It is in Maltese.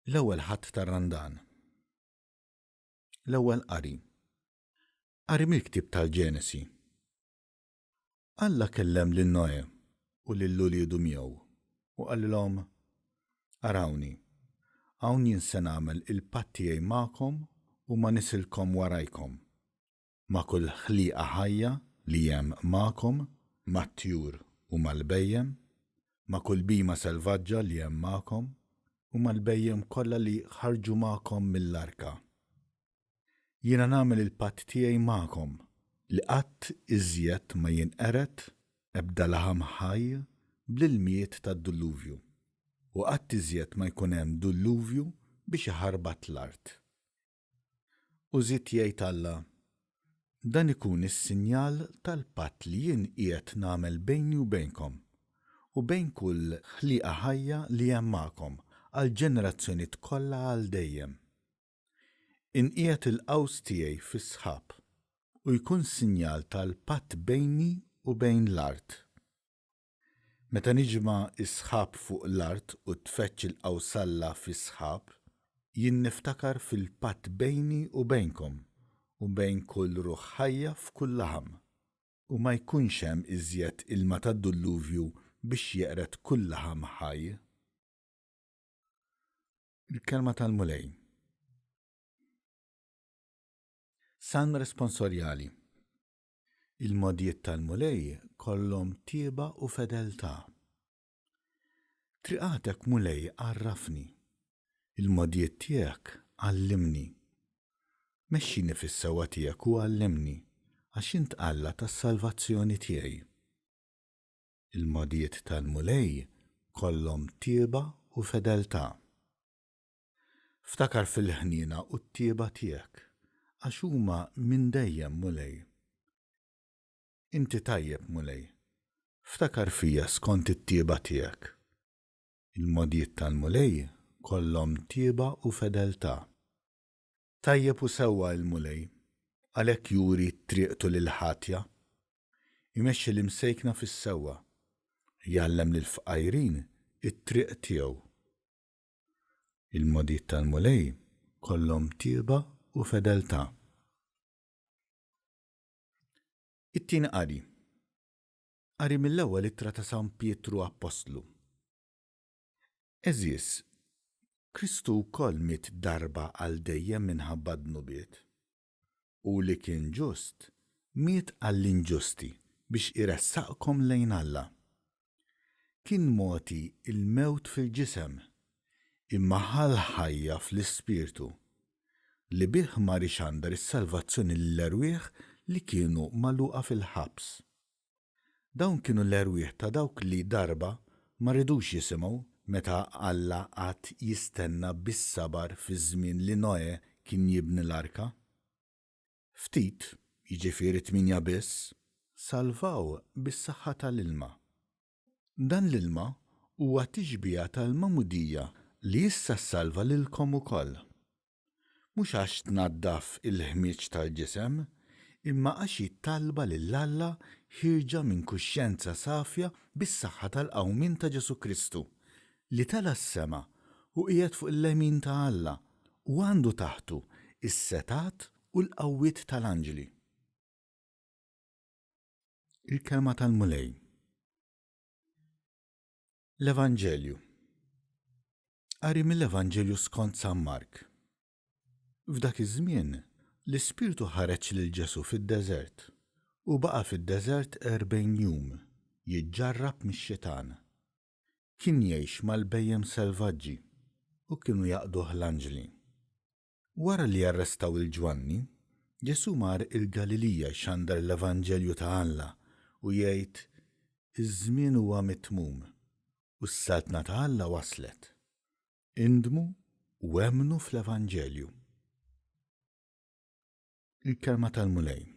L-ewwel ħadd tar-Randan. L-ewwel qari. Qari mill-ktieb tal-Ġenesi. Alla kellem lil Noe u lil uliedu miegħu u qalilhom: Arawni, hawn jien se nagħmel il-patt tiegħi magħkom u ma nisilkom warajkom, ma' kull ħlieqa ħajja li hemm magħkom, mat-tjur u mal-bejjem, ma' kull bima selvaġġa li hemm magħkom u mal-bejjem kollha li ħarġu magħkom mill-arka. Jiena nagħmel il-patt tiegħi magħkom li qatt iżjed ma jinqered ebda laħam ħaj bl-ilmijiet tad-dilluvju u qatt iżjed ma jkun hemm dilluvju biex iħarbat l-art. U żied jgħid Alla: dan ikun is-sinjal tal-patt li jien qiegħed nagħmel bejni u bejnkom u bejn kull ħlieqa ħajja li hemm magħkom għall-ġenerazzjonijiet kollha għal dejjem. Inqiegħed il-qaws tiegħi fis-sħab u jkun sinjal tal-patt bejni u bejn l-art. Meta niġma' is-sħab fuq l-art u tfeċċ il-qawsalla fis-sħab, jien niftakar fil-patt bejni u bejnkom u bejn kull ruħ ħajja f'kull laħam u ma jkunx hemm iżjed ilma tad-dilluvju biex jeqret kull laħam ħaj. Il-kelma tal-mulej. Salm responsorjali. Il-modijiet tal-mulej kollhom tieba u fedeltà. Triqatek mulej għarrafni, il-modijiet tiegħek għallimni. Mexxini fis-sewwa tiegħek u għallimni għax int Alla tas-salvazzjoni tiegħi. Il-modijiet tal-mulej kollhom tieba u fedeltà. Ftakar fil-ħniena u t-tieba tiegħek għax huma minn dejjem mulej. Inti tajjeb mulej, ftakar fija skont it-tieba tiegħek. Il-modijiet tal-mulej kollhom tieba u fedeltà. Tajjeb u sewwa l-mulej, għalhekk juri t-triqtu lil-ħatja, imexxi l-imsejkna fis-sewwa, jgħallem lill-fqajrin it-triq tiegħu. Il-modijiet tal-mulej kollhom tieba u fedeltà. It-tieni qari. Qari mill-ewwel ittra ta' San Pietru Apostlu. Eżies, Kristu wkoll miet darba għal dejjem minħabba d-nubiet. U li kien ġust, miet għall-inġusti biex iressaqkom lejn Alla. Kien moti il-mewt fil-ġisem, imma ħajja fl-ispirtu li bih mar ixandar is-salvazzjoni l-erwieħ li kienu magħluqa fil-ħabs. Dawn kienu l-erwieħ ta' dawk li darba ma ridux jisimgħu meta Alla qatt jistenna bis-sabar fi żmien li Noe kien jibni l-arka. Ftit, jiġifieri 8 biss, salvaw bis-saħħa tal-ilma. Dan l-ilma huwa tixbija tal-mamudija li issa ssalva lilkom ukoll. Mhux għax tnaddaf il-ħmieġ tal-ġisem, imma għax jittalba lill-Alla ħirġa minn kuxjenza safja bis-saħħa tal-qawmien ta' Ġesu Kristu li tala s-sema u qiegħed fuq il-lemin ta' Alla u għandu taħtu is-setat u l-qawwiet tal-anġli. Il-kelma tal-mulej. L-Evanġelju. Qari mill-Evanġelju skont San Mark. F'dak iż-żmien l-Ispirtu ħareġ lil Ġesu fid-deżert u baqa' fid-deżert 40 jum jiġġarrab mix-xitan. Kien jgħix mal-bejjem selvaġġi u kienu jaqduh l-anġli. Wara li arrestaw il-Ġwanni, Ġesu mar il-Galilija jxandar l-Evanġelju ta' Alla u jgħid: iż-żmien huwa mitmum u s-saltna ta' Alla waslet. Indmu u emmnu fl-Evanġelju. Il-kelma tal-mulej.